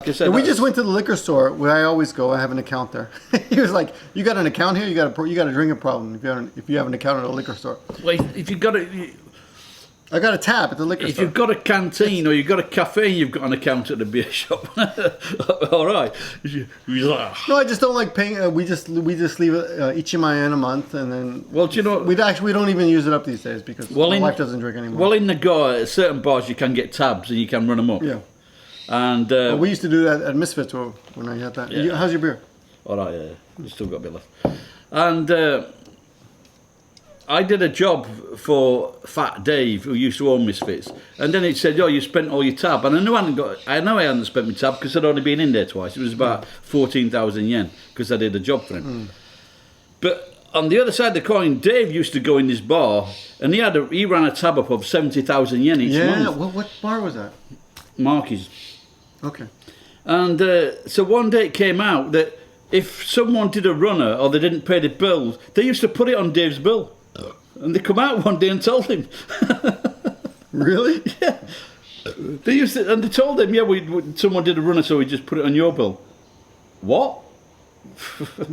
like I said, we just went to the liquor store where I always go. I have an account there. He was like, "You got an account here? You got a drinking problem if you have an account at a liquor store." Well, if you've got I got a tab at the liquor store. If you've got a canteen or you've got a cafe and you've got an account at the beer shop, all right. No, I just don't like paying. We just leave it Ichiman a month, and then. Well, do you know? We don't even use it up these days because my wife doesn't drink anymore. Well, in the at certain bars you can get tabs and you can run them up. Yeah. And we used to do that at Misfits when I had that. Yeah. How's your beer? All right, yeah. You still got a bit left. And I did a job for Fat Dave, who used to own Misfits, and then it said, "Oh, you spent all your tab," and I know I hadn't spent my tab because I'd only been in there twice. It was about 14,000 yen because I did a job for him. But on the other side of the coin, Dave used to go in this bar, and he ran a tab up of 70,000 yen each month. Yeah, what bar was that? Marky's. Okay. And so one day it came out that if someone did a runner or they didn't pay the bills, they used to put it on Dave's bill. And they come out one day and told him. Really? Yeah. They told him, someone did a runner, so we just put it on your bill. What?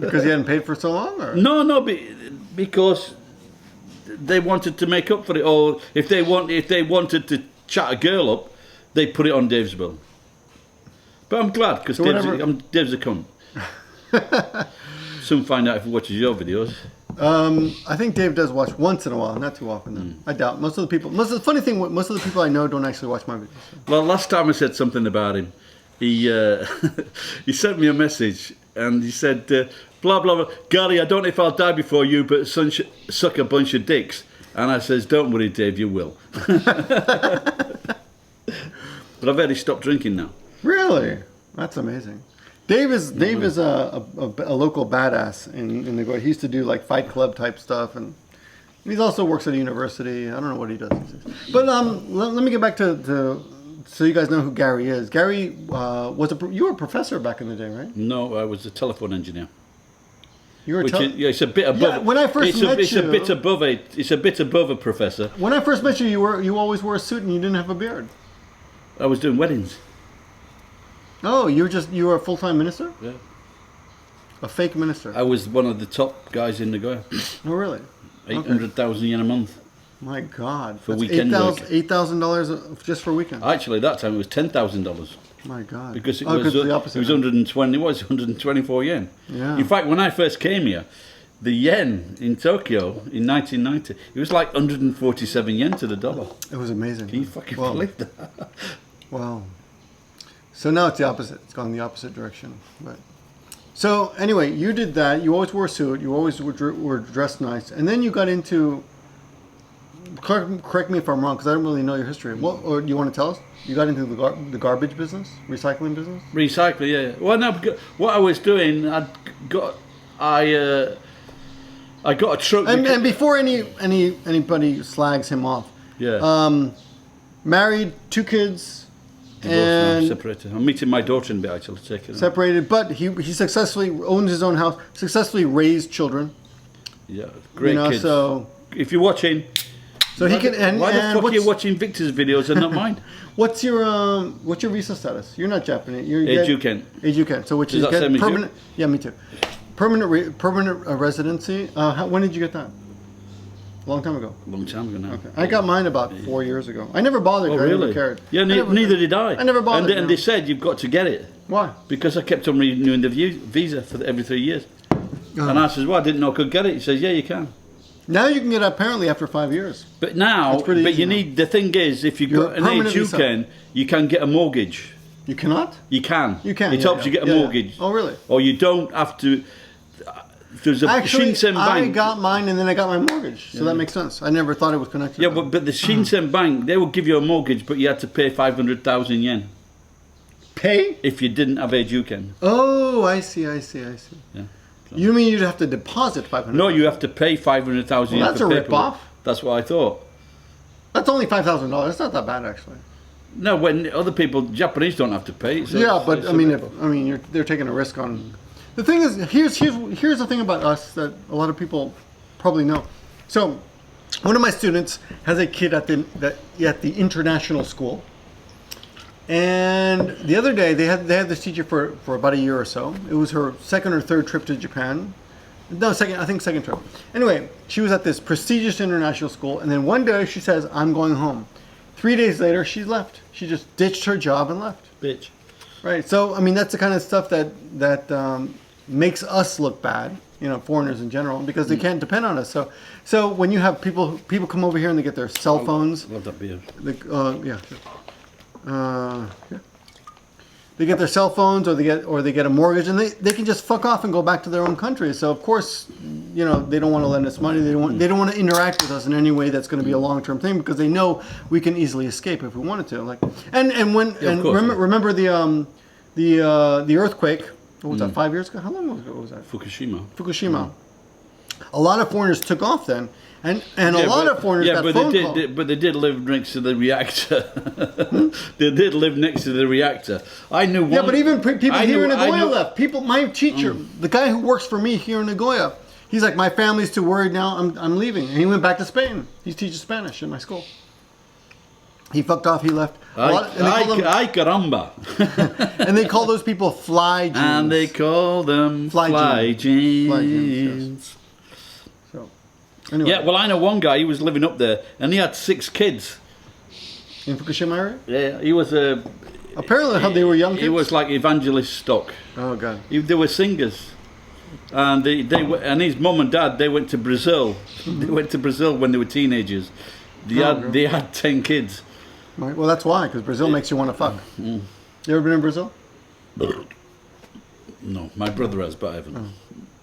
Because he hadn't paid for so long? Or? No, because they wanted to make up for it, or if they wanted to chat a girl up, they put it on Dave's bill. But I'm glad because Dave's a cunt. Soon find out if he watches your videos. I think Dave does watch once in a while, not too often though. I doubt most of the people I know don't actually watch my videos. So. Well, last time I said something about him, he he sent me a message and he said, blah blah blah, Garry, I don't know if I'll die before you, but suck a bunch of dicks. And I says, don't worry, Dave, you will. But I've already stopped drinking now. Really? That's amazing. Dave is a local badass in the. He used to do like Fight Club type stuff, and he also works at a university. I don't know what he does. But let me get back to so you guys know who Garry is. Garry you were a professor back in the day, right? No, I was a telephone engineer. You were it's a bit above. Yeah, when I first met you, it's a bit above a professor. When I first met you, you always wore a suit and you didn't have a beard. I was doing weddings. Oh, you were a full-time minister? Yeah. A fake minister? I was one of the top guys in the Goa. Oh, really? 800,000 yen a month. My God. For weekend work. $8,000 just for weekend? Actually, that time it was $10,000. My God. Because it was the opposite. It was 124 yen. Yeah. In fact, when I first came here, the yen in Tokyo in 1990, it was like 147 yen to the dollar. It was amazing. Can you fucking believe that? Wow. So now it's the opposite. It's gone the opposite direction. But so anyway, you did that. You always wore a suit. You always were dressed nice. And then you got into. Correct me if I'm wrong, because I don't really know your history. Or do you want to tell us? You got into the garbage business, recycling business. Recycling, yeah. Well, no. What I was doing, I got a truck. And before anybody slags him off. Yeah. Married, 2 kids. And separated. I'm meeting my daughter in a bit, actually. Separated, but he successfully owned his own house, successly raised children. Yeah, great kids. So if you're watching, so he can. And why the fuck are you watching Victor's videos and not mine? What's your visa status? You're not Japanese. You're Ejuken. So which is is that same as permanent? Yeah, me too. Permanent residency. When did you get that? A long time ago. A long time ago now. Okay. I got mine about 4 years ago. I never bothered. Oh, really? really? I never cared. Yeah, neither did I. I never bothered. And they said you've got to get it. Why? Because I kept on renewing the visa for every 3 years. And I said, well, I didn't know I could get it. He says, yeah, you can. Now you can get it apparently after 5 years. But now, you need, the thing is, if you've got an Ejuken, you can get a mortgage. You cannot? You can. You can. It helps you get a mortgage. Oh, really? Or you don't have to. There's a Shinsen Bank. I got mine and then I got my mortgage, so that makes sense. I never thought it was connected. Yeah, but the Shinsen Bank, they will give you a mortgage, but you had to pay 500,000 yen. Pay? If you didn't have Ejuken. Oh, I see. Yeah. You mean you'd have to deposit 500,000? No, you have to pay 500,000 yen. That's a rip-off. That's what I thought. That's only $5,000. That's not that bad, actually. No, when other people, Japanese don't have to pay. So yeah, but they're taking a risk on. The thing is, here's the thing about us that a lot of people probably know. So, one of my students has a kid at the international school, And the other day, they had this teacher for about a year or so. It was her second or third trip to Japan. No, I think second trip. Anyway, she was at this prestigious international school, and then one day she says, "I'm going home." 3 days later, she left. She just ditched her job and left. Bitch. Right. So, I mean, that's the kind of stuff that makes us look bad, you know, foreigners in general, because they can't depend on us. So when you have people come over here and they get their cell phones. Love that beer. Yeah. They get their cell phones, or they get a mortgage, and they can just fuck off and go back to their own country. So of course, you know, they don't want to lend us money. They don't want to interact with us in any way that's going to be a long-term thing, because they know we can easily escape if we wanted to. Like, remember the earthquake? What was that? 5 years ago? How long ago was that? Fukushima. A lot of foreigners took off then. And a lot of foreigners got phone calls. But they did live next to the reactor. They did live next to the reactor. I knew one. Yeah, but even people here in Nagoya left. My teacher, the guy who works for me here in Nagoya, he's like, my family's too worried now. I'm leaving, and he went back to Spain. He teaches Spanish in my school. He fucked off. He left. Ay caramba. And they call those people fly jeans. And they call them fly jeans. Fly jeans, yes. Anyway. Yeah, well, I know one guy, he was living up there, and he had 6 kids. In Fukushima area? Yeah, he was a... Apparently they were young kids? He was like evangelist stock. Oh, God. They were singers. And and his mum and dad, they went to Brazil. They went to Brazil when they were teenagers. They had 10 kids. Right. Well, that's why, because Brazil makes you want to fuck. You ever been in Brazil? No, my brother has, but I haven't. Oh.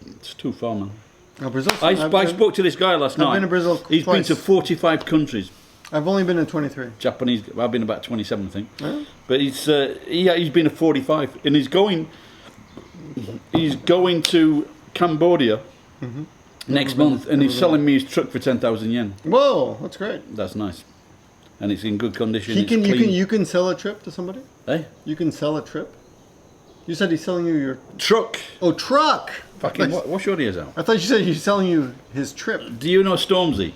It's too far, man. No, Brazil. I spoke to this guy last night. I've been to Brazil He's twice. been to 45 countries. I've only been in 23. Japanese. I've been about 27, I think. Yeah. But he's been to 45, and he's going to Cambodia next month, and he's selling me his truck for 10,000 yen. Whoa, that's great. That's nice, and it's in good condition. You can sell a trip to somebody. Hey, you can sell a trip. You said he's selling you your truck. Oh, truck. Fucking what's your ears out? I thought you said he's selling you his trip. Do you know Stormzy?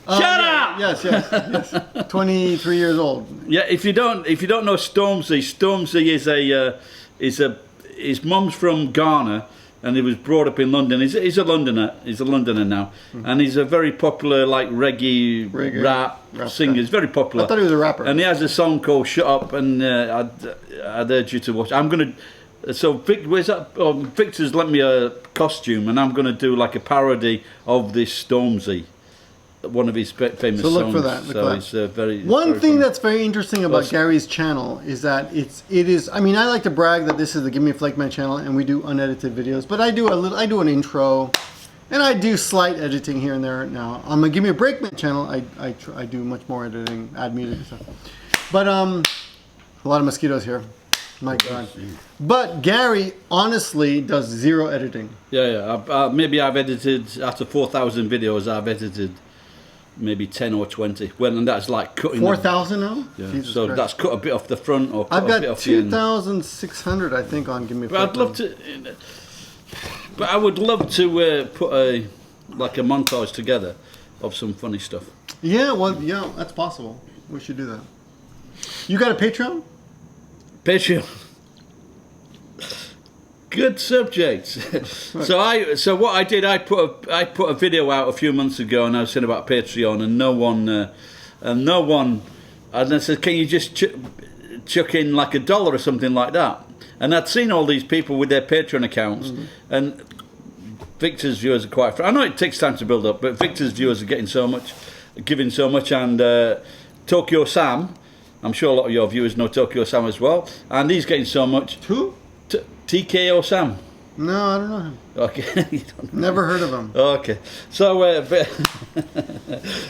Shut up! Yes. 23 years old. Yeah, if you don't know Stormzy is his mum's from Ghana, and he was brought up in London. He's a Londoner. He's a Londoner now, and he's a very popular like reggae rap singer. He's very popular. I thought he was a rapper. And he has a song called "Shut Up," and I'd urge you to watch. I'm gonna. So where's that? Oh, Victor's lent me a costume, and I'm gonna do like a parody of this Stormzy, one of his famous songs. So look for that. It's very. One thing that's very interesting about Garry's channel is that it is. I mean, I like to brag that this is the Give Me a Flake channel, and we do unedited videos. But I do an intro, and I do slight editing here and there. Now on the Give Me a Breakman channel, I do much more editing, add music and stuff. But a lot of mosquitoes here. My God. But Garry honestly does 0 editing. Yeah. Maybe I've edited, after 4,000 videos, I've edited maybe 10 or 20. Well, and that's like cutting 4,000 now? Yeah. Jesus so Christ. That's cut a bit off the front or cut I've a bit got off the end. 2,600, I think, on Give Me a Flake. But I'd love to... But I would love to put a montage together of some funny stuff. Yeah, well, yeah, that's possible. We should do that. You got a Patreon? Patreon. Good subject. So what I did, I put a video out a few months ago, and I was saying about Patreon, and no one, and I said, can you just chuck in like $1 or something like that? And I'd seen all these people with their Patreon accounts, and Victor's viewers are quite. I know it takes time to build up, but Victor's viewers are giving so much, and Tokyo Sam. I'm sure a lot of your viewers know Tokyo Sam as well, and he's getting so much. Who? TKO Sam. No, I don't know him. Okay. You don't know. Never heard of him. Okay. So,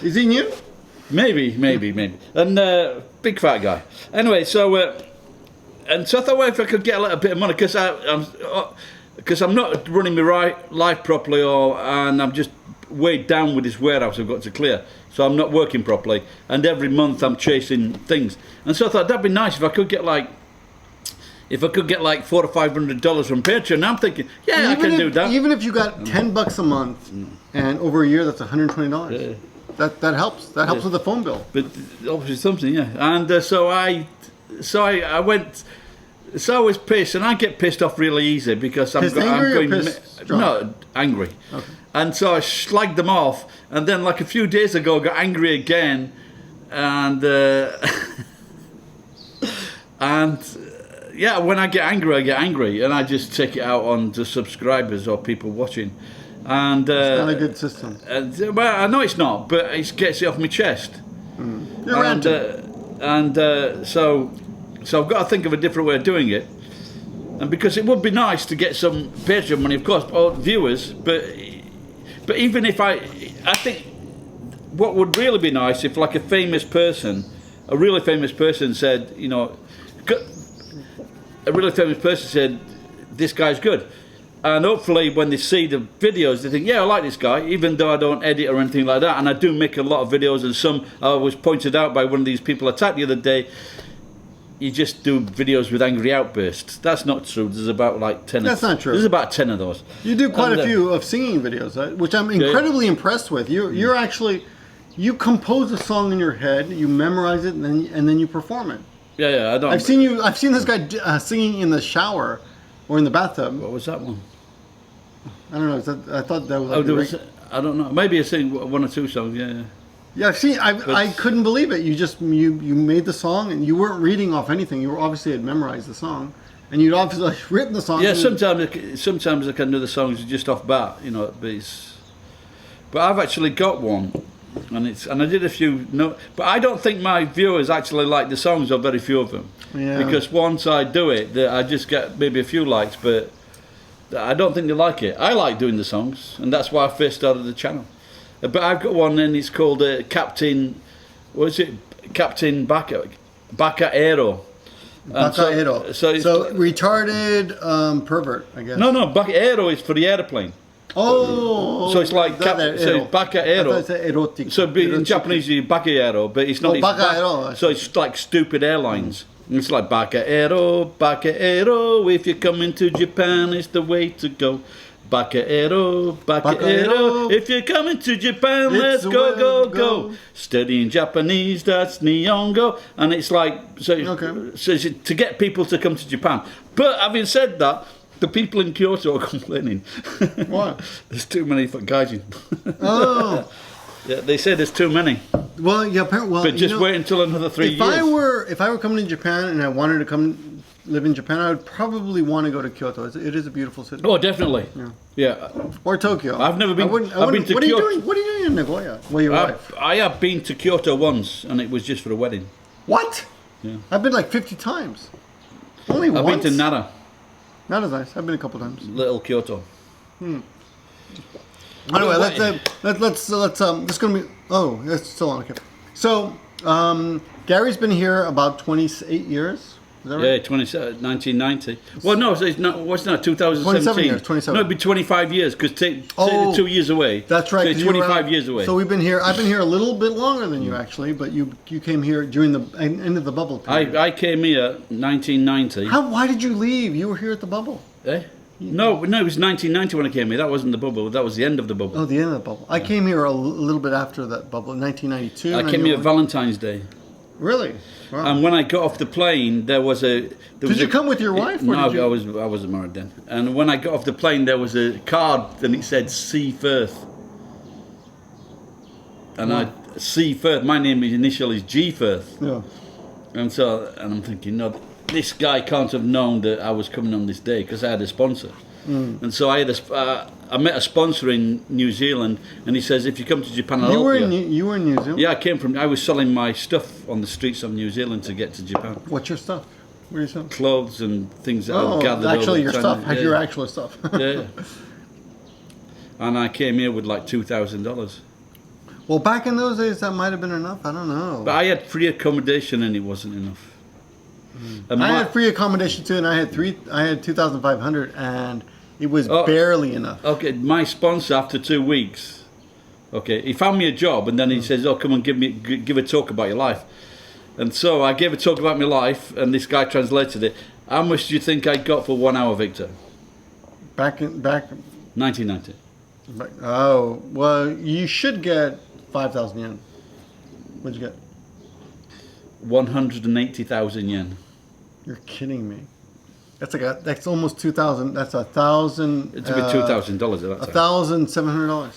is he new? Maybe. And big fat guy. Anyway, so I thought, well, if I could get a little bit of money, because I'm not running my life properly, and I'm just weighed down with this warehouse I've got to clear. So I'm not working properly, and every month I'm chasing things. And so I thought that'd be nice if I could get like $400 or $500 from Patreon. And I'm thinking, I can do that. Even if you got $10 a month, and over a year that's $120. Yeah. That helps. That helps with the phone bill. But obviously something, yeah. And so I so I went. So I was pissed, and I get pissed off really easy because I'm no, angry. Okay. And so I slagged them off, and then like a few days ago, I got angry again, and yeah, when I get angry, and I just take it out on the subscribers or people watching. And it's not a good system. Well, I know it's not, but it gets it off my chest. You're so I've got to think of a different way of doing it. And because it would be nice to get some Patreon money, of course, or viewers, but even if I think what would really be nice if like a really famous person said, you know, a really famous person said, this guy's good. And hopefully when they see the videos, they think, yeah, I like this guy, even though I don't edit or anything like that. And I do make a lot of videos, and some I was pointed out by one of these people I typed the other day, you just do videos with angry outbursts. That's not true. There's about like 10 That's not true. There's about 10 of those. You do quite a few of singing videos, which I'm incredibly impressed with. You're actually, you compose a song in your head, you memorize it, and then you perform it. Yeah, I don't. I've seen this guy singing in the shower or in the bathtub. What was that one? I don't know. I thought that was. I don't know. Maybe I sing one or two songs. Yeah. Yeah, see, I couldn't believe it. You made the song, and you weren't reading off anything. You obviously had memorized the song, and you'd obviously written the song. Yeah, sometimes I can do the songs just off bat, you know. But I've actually got one, and I did a few. But I don't think my viewers actually like the songs, or very few of them. Yeah. Because once I do it, I just get maybe a few likes, but I don't think they like it. I like doing the songs, and that's why I first started the channel. But I've got one, and it's called Captain. What is it? Captain Baka Aero. Baka Aero. So retarded pervert, I guess. No, Baka Aero is for the airplane. Oh. So it's like so it's Baka Aero. It's erotic. So in Japanese, it's Baka Aero, but it's not. Oh, Baka Aero. So it's like stupid airlines. It's like Baka Aero. If you're coming to Japan, it's the way to go. Baka Aero. If you're coming to Japan, let's go. Studying Japanese, that's Nihongo. And it's like, so it's to get people to come to Japan. But having said that, the people in Kyoto are complaining. Why? There's too many for gaijin. Oh. Yeah, they say there's too many. Well, yeah, but just wait until another 3 years. If I were coming to Japan and I wanted to come live in Japan, I would probably want to go to Kyoto. It is a beautiful city. Oh, definitely. Yeah. Or Tokyo. I've never been. I've been to Kyoto. What are you doing in Nagoya? Well, your wife. I have been to Kyoto once, and it was just for a wedding. What? Yeah. I've been like 50 times. Only once. I've been to Nara. Nara's nice. I've been a couple times. Little Kyoto. Anyway, let's this is gonna be. Oh, that's still on. Okay. So, Gary's been here about 28 years. Is that right? Yeah, 1990. Well, no, it's not. What's that? 2017. 27 years. 27. No, it'd be 25 years because take the 2 years away. That's right. So 25 years away. So we've been here. I've been here a little bit longer than you actually, but you came here during the end of the bubble period. I came here 1990. Why did you leave? You were here at the bubble. Eh? No, it was 1990 when I came here. That wasn't the bubble. That was the end of the bubble. Oh, the end of the bubble. I came here a little bit after that bubble, 1992. I came here Valentine's Day. Really? Wow. And when I got off the plane, there was a. Did you come with your wife? No, I wasn't married then. And when I got off the plane, there was a card, and it said "See Firth." And C Firth. My name initial is G Firth. Yeah. And I'm thinking, no, this guy can't have known that I was coming on this day because I had a sponsor. And so I met a sponsor in New Zealand, and he says, if you come to Japan, I'll help you. You were in New Zealand? Yeah, I was selling my stuff on the streets of New Zealand to get to Japan. What's your stuff? What are you selling? Clothes and things that I've gathered actually over your time. stuff. Your actual stuff. Yeah. And I came here with like $2,000. Well, back in those days, that might have been enough. I don't know. But I had free accommodation, and it wasn't enough. And I had free accommodation too, and I had 2,500, and it was barely enough. Okay, my sponsor after 2 weeks, he found me a job, and then he says, "Oh, come and give a talk about your life." And so I gave a talk about my life, and this guy translated it. How much do you think I got for 1 hour, Victor? Back 1990. Oh well, you should get 5,000 yen. What'd you get? 180,000 yen. You're kidding me. That's almost 2,000. That's 1,000. It's about $2,000 at that time. $1,700.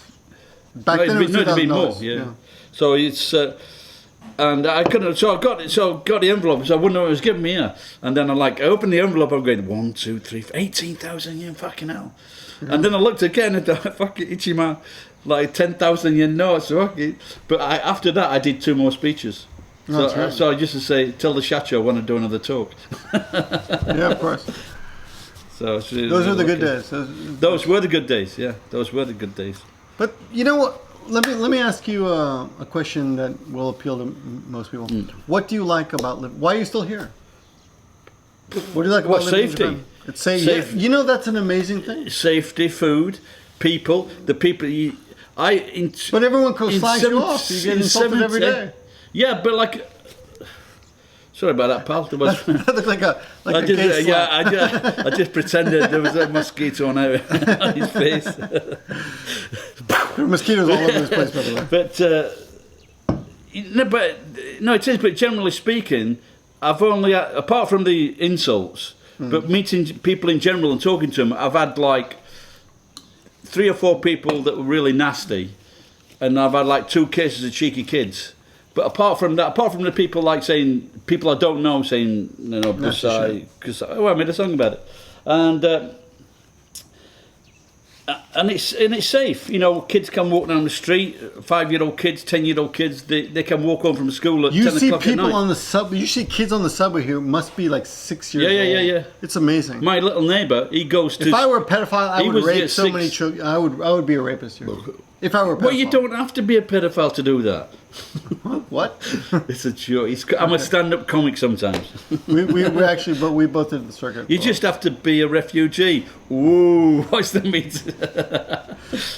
Back then it was it'd be more. $2,000. Yeah. So it's and I couldn't. So I got the envelope. So I wouldn't know what it was giving me here. And then I opened the envelope. I'm going 1, 2, 3, 18,000 yen. Fucking hell. Yeah. And then I looked again at the fucking Ichima, like 10,000 yen notes. But after that I did 2 more speeches. So I just to say, tell the Shacho I want to do another talk. Yeah, of course. So those were the good days. Those were the good days. Yeah, those were the good days. But you know what? Let me ask you a question that will appeal to most people. What do you like about living? Why are you still here? What do you like about living safety? in Japan? It's safe. You know that's an amazing thing. Safety, food, people. The people. But everyone slides you off. You get insulted every day. Yeah, but sorry about that, pal. That looked like a gay slap. I just pretended there was a mosquito on his face. There are mosquitoes all over this place, by the way. It is. But generally speaking, I've only, apart from the insults, but meeting people in general and talking to them, I've had 3 or 4 people that were really nasty, and I've had 2 cases of cheeky kids. But apart from that, apart from the people saying, people I don't know saying, because I made a song about it, and it's safe. Kids can walk down the street. 5-year-old kids, 10-year-old kids, they can walk home from school at 10 o'clock at night. You see people on the subway. You see kids on the subway here must be 6 years old. Yeah. It's amazing. My little neighbour, he goes to. If I were a pedophile, I would rape so many children. I would be a rapist here. If I were a pedophile. Well, you don't have to be a pedophile to do that. What? It's a joke. I'm a stand-up comic sometimes. we actually, but we both did the circuit. You just have to be a refugee. Ooh, what's the meat?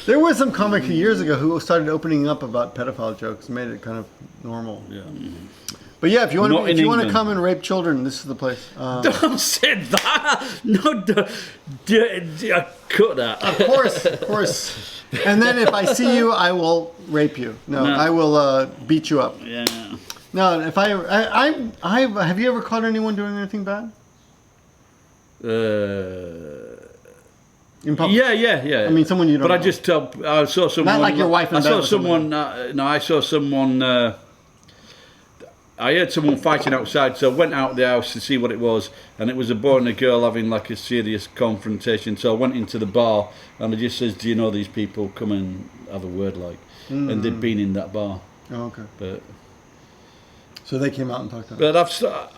There was some comic years ago who started opening up about pedophile jokes, made it kind of normal. Yeah. But yeah, if you want to come and rape children, this is the place. Don't say that. No, cut that. Of course. And then if I see you, I will rape you. No. I will beat you up. Yeah. No, if have you ever caught anyone doing anything bad? In public? Yeah. I mean, someone you don't know. But I saw someone. Not like your wife and I saw someone. I saw someone. I heard someone fighting outside, so I went out the house to see what it was, and it was a boy and a girl having a serious confrontation. So I went into the bar, and I just says, "Do you know these people? Come and have a word." And they'd been in that bar. Oh, okay. But so they came out and talked to them. But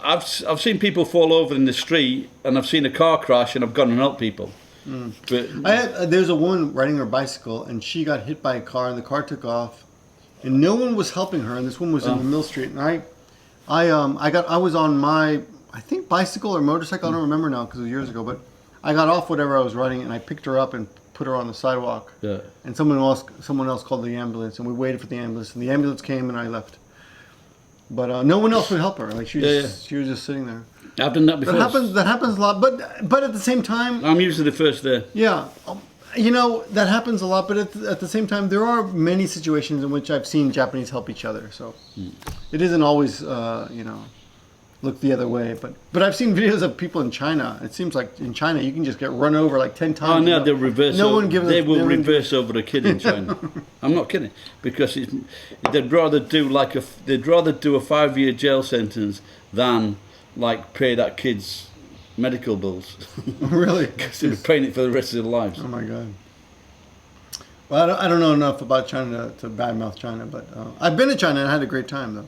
I've seen people fall over in the street, and I've seen a car crash, and I've gone and helped people. But there's a woman riding her bicycle, and she got hit by a car, and the car took off, and no one was helping her, and this woman was in the Mill Street, and I was on my, I think, bicycle or motorcycle, I don't remember now because it was years ago, but I got off whatever I was riding and I picked her up and put her on the sidewalk. Yeah. And someone else called the ambulance, and we waited for the ambulance, and the ambulance came and I left. But no one else would help her. She was just sitting there. I've done that before. That happens a lot, but at the same time, I'm usually the first there. Yeah. That happens a lot, but at the same time, there are many situations in which I've seen Japanese help each other. So it isn't always, look the other way. But I've seen videos of people in China. It seems like in China, you can just get run over 10 times. Oh, no, they'll reverse. They will reverse over a kid in China. I'm not kidding, because they'd rather do a 5-year jail sentence than pay that kid's medical bills. Really? Because they'll be paying it for the rest of their lives. Oh my God. Well, I don't know enough about China to badmouth China, but I've been to China and I had a great time though.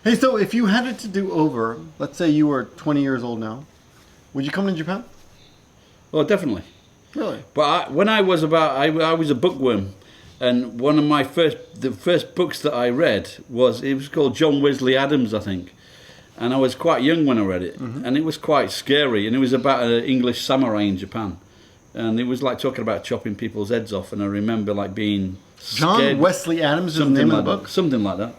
Hey, so if you had it to do over, let's say you were 20 years old now, would you come to Japan? Oh, definitely. Really? But when I was I was a bookworm, and one of the first books that I read was called John Wesley Adams, I think. And I was quite young when I read it, and it was quite scary, and it was about an English samurai in Japan. And it was talking about chopping people's heads off, and I remember being scared. John Wesley Adams is the name of the book? Something like that.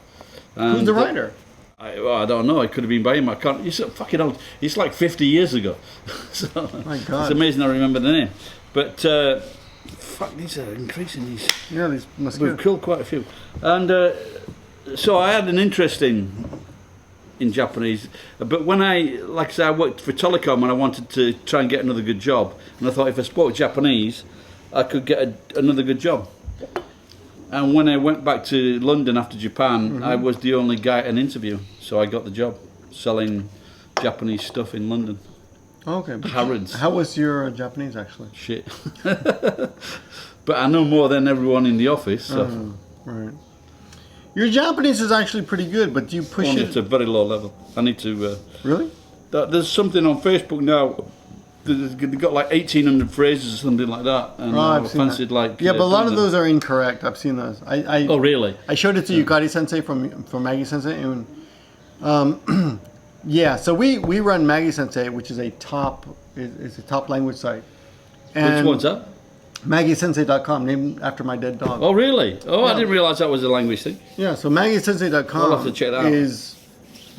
Who's the writer? I don't know, it could have been by him, I can't, he's fucking old, it's 50 years ago. So, my God. It's amazing I remember the name. But, fuck, these are increasing, these. Yeah, these mosquitoes. We've killed quite a few. And so I had an interesting in Japanese. But when like I said, I worked for telecom and I wanted to try and get another good job. And I thought if I spoke Japanese, I could get another good job. And when I went back to London after Japan, I was the only guy at an interview. So I got the job selling Japanese stuff in London. Okay. Harrods. How was your Japanese actually? Shit. But I know more than everyone in the office. So. Right. Your Japanese is actually pretty good, but do you push Only it? at a very low level. I need to... Really? There's something on Facebook now. They've got like 1,800 phrases or something like that. And I've seen fancied that. like... Yeah, but a lot of those are incorrect. I've seen those. Oh, really? I showed it to Yukari Sensei from Maggie Sensei. And, yeah, so we run Maggie Sensei, which is a top language site. And Which one's that? MaggieSensei.com, named after my dead dog. Oh, really? Oh, Yeah. I didn't realise that was a language thing. Yeah, so MaggieSensei.com I'll have to check that out. is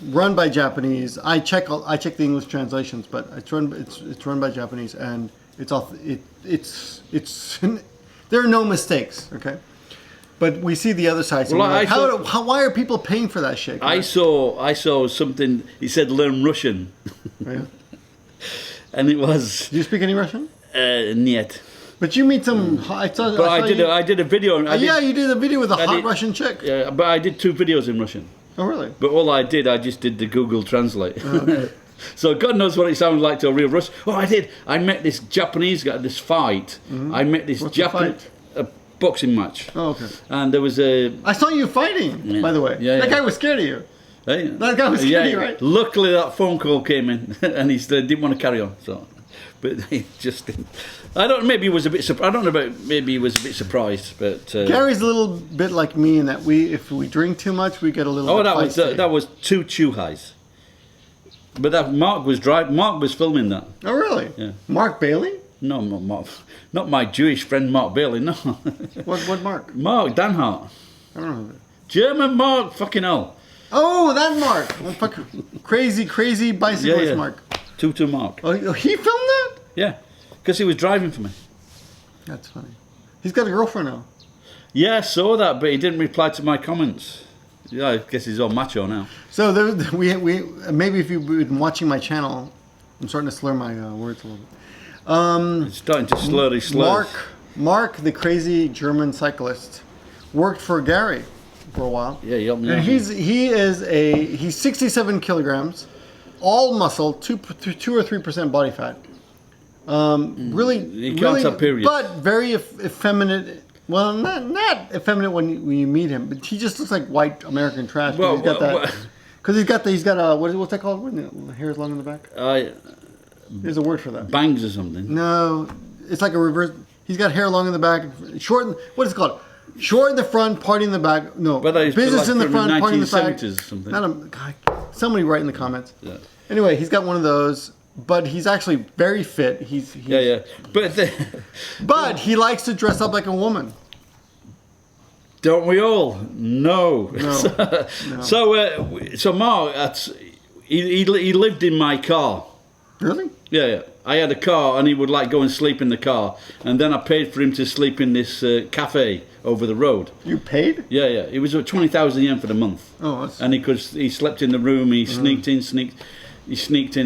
run by Japanese. I check the English translations, but it's run by Japanese, and it's there are no mistakes. Okay, but we see the other sites. Well, and we're like, why are people paying for that shit? I saw something. It said learn Russian, Yeah. and it was Do you speak any Russian? niet. But you meet some. But I did a video. You did a video with a hot did- Russian chick. Yeah, but I did 2 videos in Russian. Oh, really? But all I just did the Google Translate. Okay. So God knows what it sounded like to a real Russian. Oh, I did. I met this Japanese guy, this fight. I met this What's the Japanese fight? boxing match. Oh, okay. And there was a... I saw you fighting, by the way. Yeah, that yeah. guy was scared of you. Hey, That guy was scared of you, right? Luckily that phone call came in and he didn't want to carry on. So, but he just didn't. I don't. Maybe he was a bit. I don't know about. Maybe he was a bit surprised. But Gary's a little bit like me in that if we drink too much, we get a little. oh, bit that was 2 chew highs. But that Mark was filming that. Oh, really? Yeah. Mark Bailey? No, not my Jewish friend Mark Bailey. No. What Mark? Mark Danhart. I don't know. German Mark. Fucking hell. Oh, that Mark. Oh, fuck. Crazy bicyclist Yeah. Mark. 2 Mark. Oh, he filmed that? Yeah, because he was driving for me. That's funny. He's got a girlfriend now. Yeah, I saw that, but he didn't reply to my comments. Yeah, I guess he's all macho now. So we maybe if you've been watching my channel, I'm starting to slur my words a little bit. It's starting to slurry slurs. Mark, the crazy German cyclist, worked for Garry for a while. Yeah, he helped me And out. he's 67 kilograms, all muscle, 2 or 3% body fat. Really, He can't have periods. but very effeminate. Well, not effeminate when you meet him, but he just looks like white American trash. Well, He's got well, that. Because he's got what's that called? When the hair is long in the back. There's a word for that. Bangs or something. No, it's like a reverse. He's got hair long in the back, short. What is it called? Short in the front, party in the back. No, But it's business like in the from front, party in the back. 1970s or something. Not a, God, somebody write in the comments. Yeah. Anyway, he's got one of those, but he's actually very fit. He's Yeah. But he likes to dress up like a woman. Don't we all? No. No. So Mark, he lived in my car. Really? Yeah. I had a car, and he would like go and sleep in the car, and then I paid for him to sleep in this cafe over the road. You paid? Yeah. It was 20,000 yen for the month. Oh, that's... And he slept in the room. He sneaked in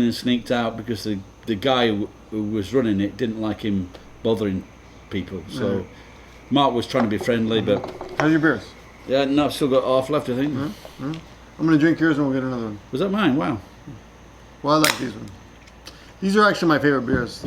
and sneaked out because the guy who was running it didn't like him bothering people. So Mark was trying to be friendly, but How's your beers? yeah, no, I've still got half left, I think. I'm gonna drink yours and we'll get another one. Was that mine? Wow. Well, I like these ones. These are actually my favorite beers.